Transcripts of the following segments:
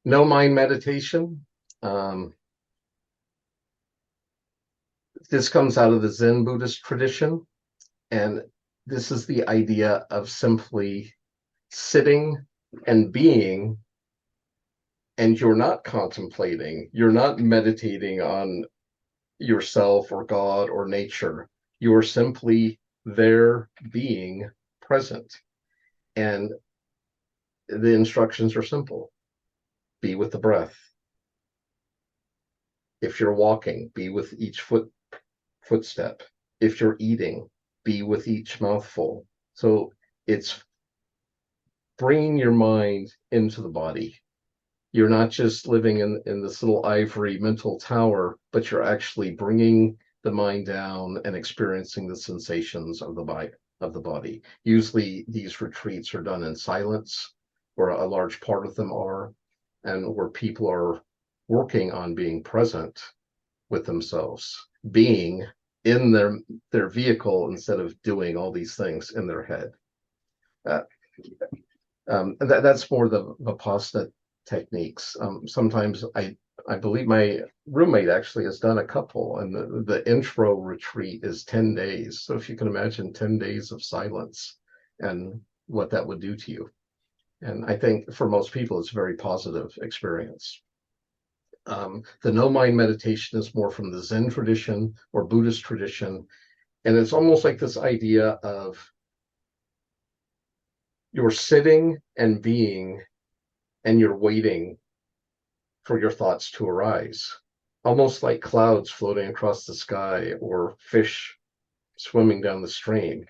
No mind meditation. Um, this comes out of the Zen Buddhist tradition, and this is the idea of simply sitting and being, and you're not contemplating, you're not meditating on yourself or God or nature. You're simply there being present. And the instructions are simple: be with the breath. If you're walking, be with each footstep. If you're eating, be with each mouthful. So it's bringing your mind into the body. You're not just living in this little ivory mental tower, but you're actually bringing the mind down and experiencing the sensations of the body. Usually these retreats are done in silence, or a large part of them are, and where people are working on being present with themselves, being in their vehicle instead of doing all these things in their head. Uh, that's more the Vipassana techniques. Sometimes I believe my roommate actually has done a couple, and the intro retreat is 10 days. So if you can imagine 10 days of silence and what that would do to you. And I think for most people, it's a very positive experience. The no mind meditation is more from the Zen tradition or Buddhist tradition. And it's almost like this idea of you're sitting and being, and you're waiting for your thoughts to arise, almost like clouds floating across the sky or fish swimming down the stream.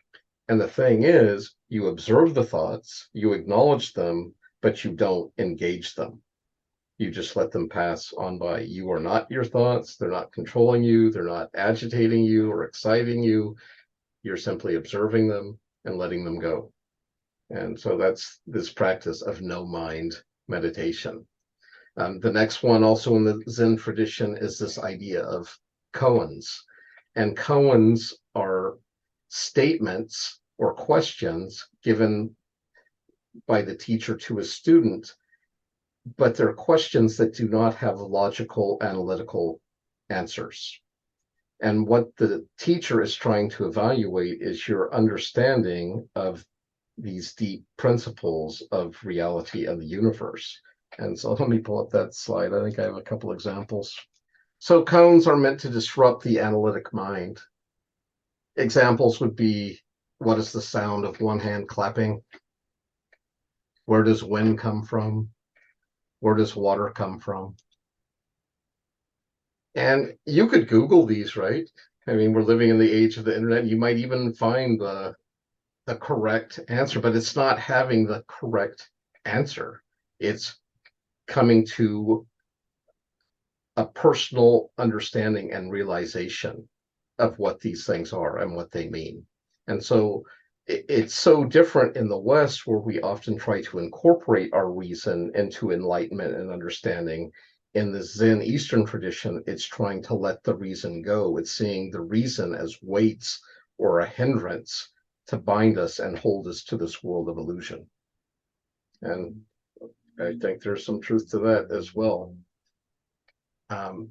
And the thing is, you observe the thoughts, you acknowledge them, but you don't engage them. You just let them pass on by. You are not your thoughts. They're not controlling you. They're not agitating you or exciting you. You're simply observing them and letting them go. And so that's this practice of no mind meditation. The next one, also in the Zen tradition, is this idea of koans. And koans are statements or questions given by the teacher to a student, but they're questions that do not have logical, analytical answers. And what the teacher is trying to evaluate is your understanding of these deep principles of reality and the universe. And so let me pull up that slide. I think I have a couple examples. So koans are meant to disrupt the analytic mind. Examples would be, what is the sound of one hand clapping? Where does wind come from? Where does water come from? And you could Google these, right? I mean, we're living in the age of the internet. You might even find the correct answer, but it's not having the correct answer. It's coming to a personal understanding and realization of what these things are and what they mean. And so it's so different in the West, where we often try to incorporate our reason into enlightenment and understanding. In the Zen Eastern tradition, it's trying to let the reason go. It's seeing the reason as weights or a hindrance to bind us and hold us to this world of illusion. And I think there's some truth to that as well. Um,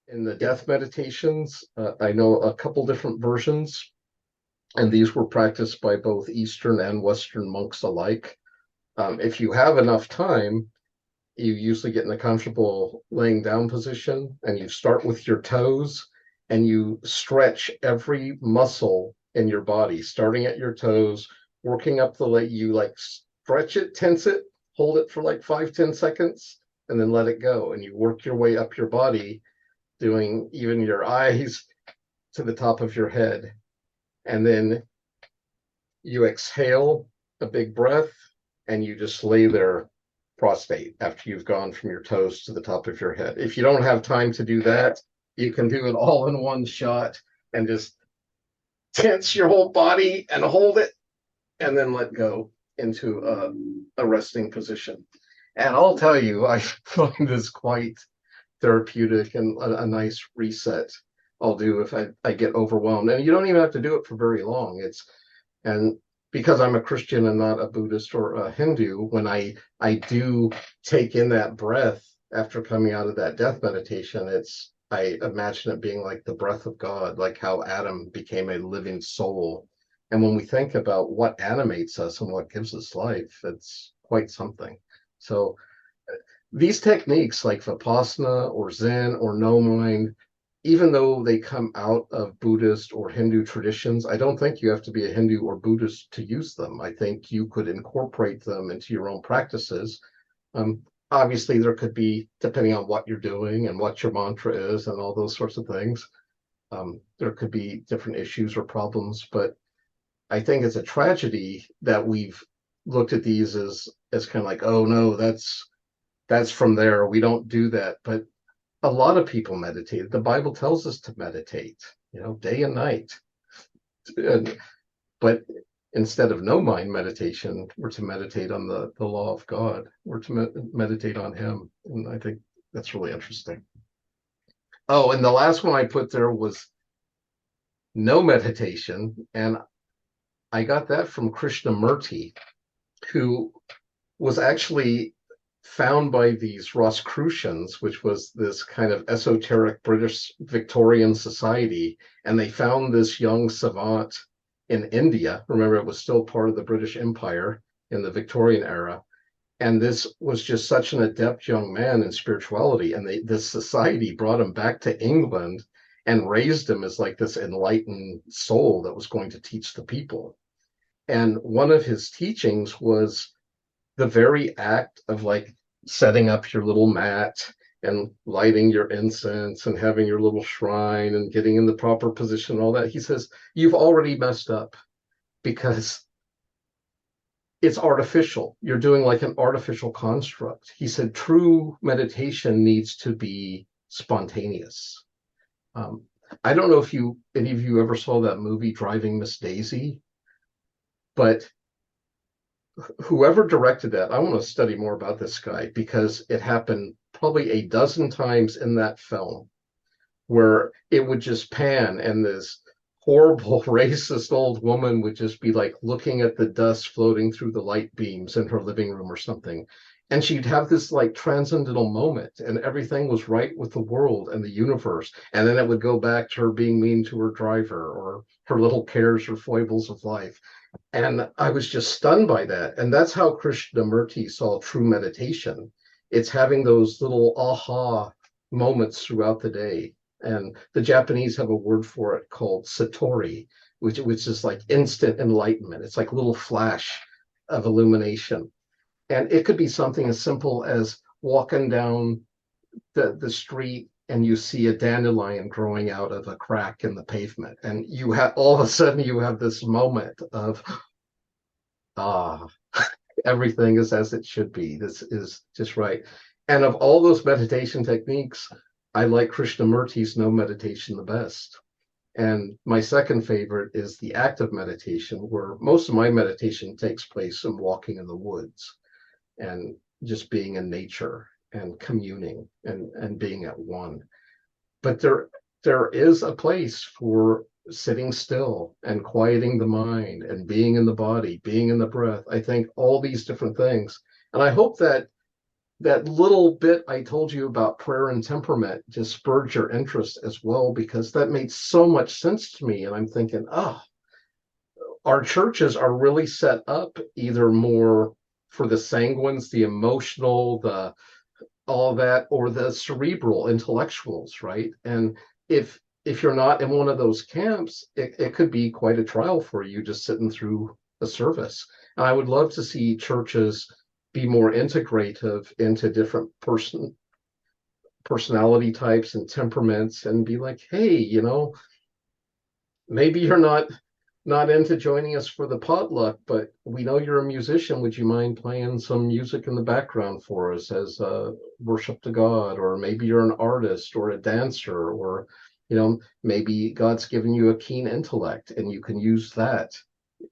in the death meditations, I know a couple different versions, and these were practiced by both Eastern and Western monks alike. If you have enough time, you usually get in a comfortable laying down position, and you start with your toes, and you stretch every muscle in your body, starting at your toes, working up the leg. You like stretch it, tense it, hold it for like 5-10 seconds, and then let it go. And you work your way up your body, doing even your eyes to the top of your head. And then you exhale a big breath, and you just lay there prostrate after you've gone from your toes to the top of your head. If you don't have time to do that, you can do it all in one shot and just tense your whole body and hold it, and then let go into a resting position. And I'll tell you, I find this quite therapeutic and a nice reset. I'll do if I get overwhelmed. And you don't even have to do it for very long. And because I'm a Christian and not a Buddhist or a Hindu, when I do take in that breath after coming out of that death meditation, I imagine it being like the breath of God, like how Adam became a living soul. And when we think about what animates us and what gives us life, it's quite something. So these techniques like Vipassana or Zen or No Mind, even though they come out of Buddhist or Hindu traditions, I don't think you have to be a Hindu or Buddhist to use them. I think you could incorporate them into your own practices. Um, Obviously, there could be, depending on what you're doing and what your mantra is and all those sorts of things, there could be different issues or problems. But I think it's a tragedy that we've looked at these as kind of like, oh no, that's from there. We don't do that. But a lot of people meditate. The Bible tells us to meditate, day and night. And, but instead of no mind meditation, we're to meditate on the law of God. We're to meditate on Him. And I think that's really interesting. Oh, and the last one I put there was no meditation. And I got that from Krishnamurti, who was actually found by these Rosicrucians, which was this kind of esoteric British Victorian society, and they found this young savant in India. Remember, it was still part of the British Empire in the Victorian era. And this was just such an adept young man in spirituality. And this society brought him back to England and raised him as like this enlightened soul that was going to teach the people. And one of his teachings was the very act of like setting up your little mat and lighting your incense and having your little shrine and getting in the proper position and all that. He says, you've already messed up because it's artificial. You're doing like an artificial construct. He said, true meditation needs to be spontaneous. I don't know if any of you ever saw that movie, Driving Miss Daisy, but whoever directed that, I want to study more about this guy because it happened probably a dozen times in that film where it would just pan and this horrible racist old woman would just be like looking at the dust floating through the light beams in her living room or something. And she'd have this like transcendental moment and everything was right with the world and the universe. And then it would go back to her being mean to her driver or her little cares or foibles of life. And I was just stunned by that. And that's how Krishnamurti saw true meditation. It's having those little aha moments throughout the day. And the Japanese have a word for it called satori, which is like instant enlightenment. It's like a little flash of illumination. And it could be something as simple as walking down the street and you see a dandelion growing out of a crack in the pavement. And you have all of a sudden you have this moment of, ah, everything is as it should be. This is just right. And of all those meditation techniques, I like Krishnamurti's no meditation the best. And my second favorite is the active meditation, where most of my meditation takes place in walking in the woods and just being in nature and communing and being at one. But there is a place for sitting still and quieting the mind and being in the body, being in the breath. I think all these different things. And I hope that that little bit I told you about prayer and temperament just spurred your interest as well, because that made so much sense to me. And I'm thinking, our churches are really set up either more for the sanguines, the emotional, the all that, or the cerebral intellectuals, right? And if you're not in one of those camps, it could be quite a trial for you just sitting through a service. And I would love to see churches be more integrative into different personality types and temperaments and be like, hey, maybe you're not into joining us for the potluck, but we know you're a musician. Would you mind playing some music in the background for us as worship to God? Or maybe you're an artist or a dancer, or maybe God's given you a keen intellect and you can use that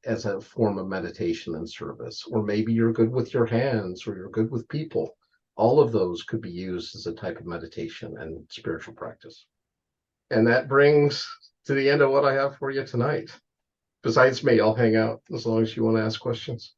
as a form of meditation and service. Or maybe you're good with your hands or you're good with people. All of those could be used as a type of meditation and spiritual practice. And that brings to the end of what I have for you tonight. Besides me, I'll hang out as long as you want to ask questions.